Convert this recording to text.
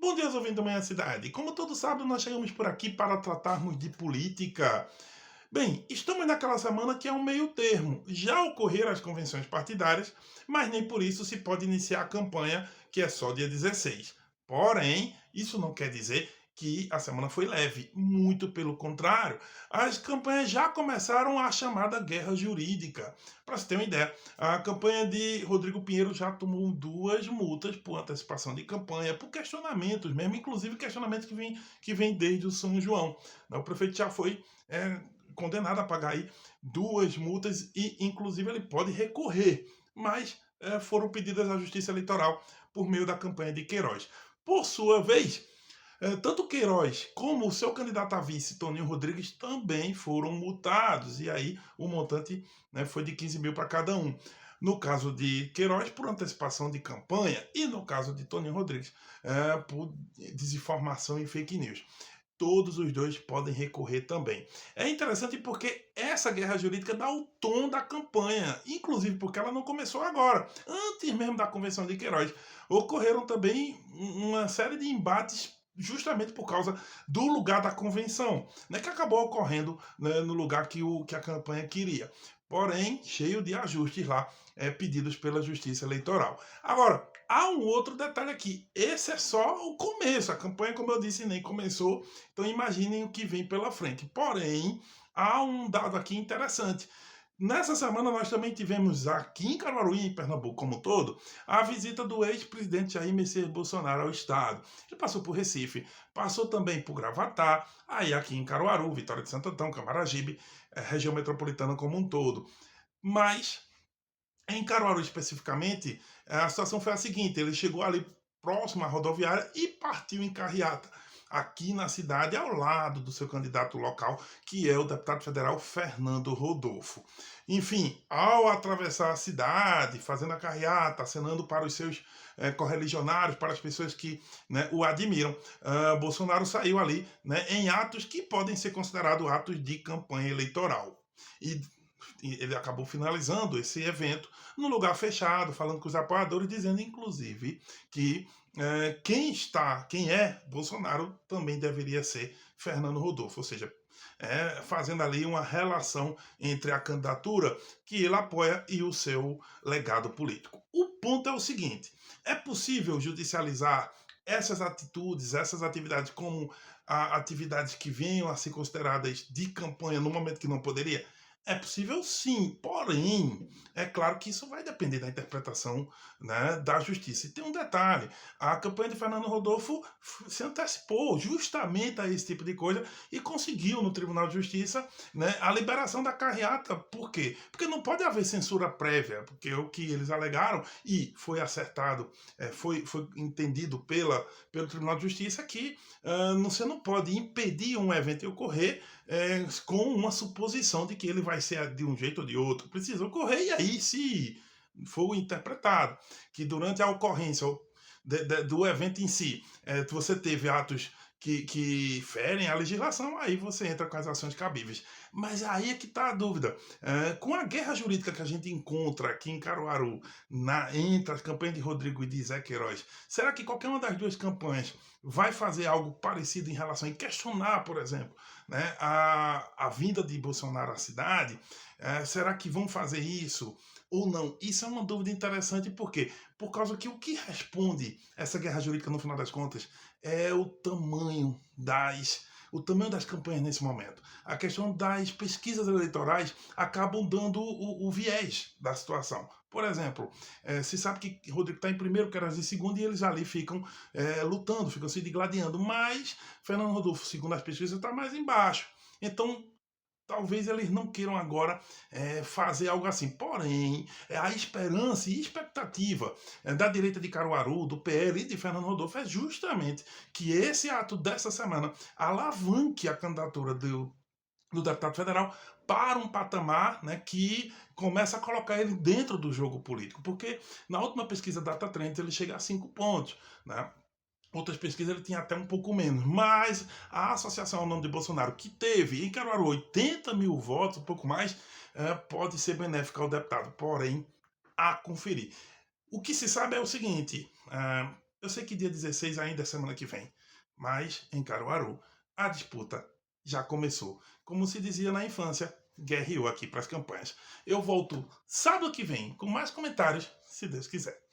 Bom dia, ouvintes da Manhã Cidade. Como todos sabem, nós chegamos por aqui para tratarmos de política. Bem, estamos naquela semana que é um meio termo. Já ocorreram as convenções partidárias, mas nem por isso se pode iniciar a campanha, que é só dia 16. Porém, isso não quer dizer que a semana foi leve. Muito pelo contrário. As campanhas já começaram a chamada guerra jurídica. Para você ter uma ideia, a campanha de Rodrigo Pinheiro já tomou 2 multas por antecipação de campanha, por questionamentos mesmo, inclusive questionamentos que vem desde o São João. O prefeito já foi condenado a pagar aí 2 multas e, inclusive, ele pode recorrer, mas foram pedidas à Justiça Eleitoral por meio da campanha de Queiroz. Por sua vez, tanto Queiroz como o seu candidato a vice, Toninho Rodrigues, também foram multados, e aí o montante, né, foi de 15 mil para cada um. No caso de Queiroz, por antecipação de campanha, e no caso de Toninho Rodrigues, por desinformação e fake news. Todos os dois podem recorrer também. É interessante porque essa guerra jurídica dá o tom da campanha, inclusive porque ela não começou agora. Antes mesmo da Convenção de Queiroz, ocorreram também uma série de embates justamente por causa do lugar da convenção, né, que acabou ocorrendo, né, no lugar que a campanha queria. Porém, cheio de ajustes lá, pedidos pela Justiça Eleitoral. Agora, há um outro detalhe aqui. Esse é só o começo. A campanha, como eu disse, nem começou. Então imaginem o que vem pela frente. Porém, há um dado aqui interessante. Nessa semana nós também tivemos aqui em Caruaru e em Pernambuco como um todo, a visita do ex-presidente Jair Messias Bolsonaro ao estado. Ele passou por Recife, passou também por Gravatá, aí aqui em Caruaru, Vitória de Santo Antão, Camaragibe, região metropolitana como um todo. Mas em Caruaru, especificamente, a situação foi a seguinte: ele chegou ali próximo à rodoviária e partiu em carreata, aqui na cidade, ao lado do seu candidato local, que é o deputado federal Fernando Rodolfo. Enfim, ao atravessar a cidade, fazendo a carreata, acenando para os seus correligionários, para as pessoas que, né, o admiram, Bolsonaro saiu ali, né, em atos que podem ser considerados atos de campanha eleitoral. E ele acabou finalizando esse evento no lugar fechado, falando com os apoiadores, dizendo inclusive que quem é Bolsonaro também deveria ser Fernando Rodolfo, ou seja, fazendo ali uma relação entre a candidatura que ele apoia e o seu legado político. O ponto é o seguinte: é possível judicializar essas atitudes, essas atividades como atividades que venham a ser consideradas de campanha no momento que não poderia? É possível sim, porém, é claro que isso vai depender da interpretação, né, da justiça. E tem um detalhe: a campanha de Fernando Rodolfo se antecipou justamente a esse tipo de coisa e conseguiu no Tribunal de Justiça, né, a liberação da carreata. Por quê? Porque não pode haver censura prévia, porque é o que eles alegaram e foi acertado, foi entendido pelo Tribunal de Justiça que você não pode impedir um evento de ocorrer com uma suposição de que ele vai ser de um jeito ou de outro. Precisa ocorrer, e aí, se for interpretado que durante a ocorrência do evento em si, você teve atos que ferem a legislação, aí você entra com as ações cabíveis. Mas aí é que está a dúvida. Com a guerra jurídica que a gente encontra aqui em Caruaru, entre as campanhas de Rodrigo e de Zé Queiroz, será que qualquer uma das duas campanhas vai fazer algo parecido em relação a questionar, por exemplo, né, a vinda de Bolsonaro à cidade? Será que vão fazer isso ou não? Isso é uma dúvida interessante, por quê? Por causa que o que responde essa guerra jurídica, no final das contas, é o tamanho das campanhas nesse momento. A questão das pesquisas eleitorais acabam dando o viés da situação. Por exemplo, se sabe que Rodrigo está em primeiro, Queiroz em segundo, e eles ali ficam lutando, ficam se digladiando. Mas Fernando Rodolfo, segundo as pesquisas, está mais embaixo. Então, talvez eles não queiram agora fazer algo assim. Porém, a esperança e expectativa da direita de Caruaru, do PL e de Fernando Rodolfo é justamente que esse ato dessa semana alavanque a candidatura do deputado federal para um patamar, né, que começa a colocar ele dentro do jogo político. Porque na última pesquisa Datatrends ele chega a 5 pontos, né? Outras pesquisas ele tinha até um pouco menos, mas a associação ao nome de Bolsonaro, que teve em Caruaru 80 mil votos, um pouco mais, pode ser benéfica ao deputado, porém, a conferir. O que se sabe é o seguinte: Eu sei que dia 16 ainda é semana que vem, mas em Caruaru a disputa já começou. Como se dizia na infância, guerreou aqui para as campanhas. Eu volto sábado que vem com mais comentários, se Deus quiser.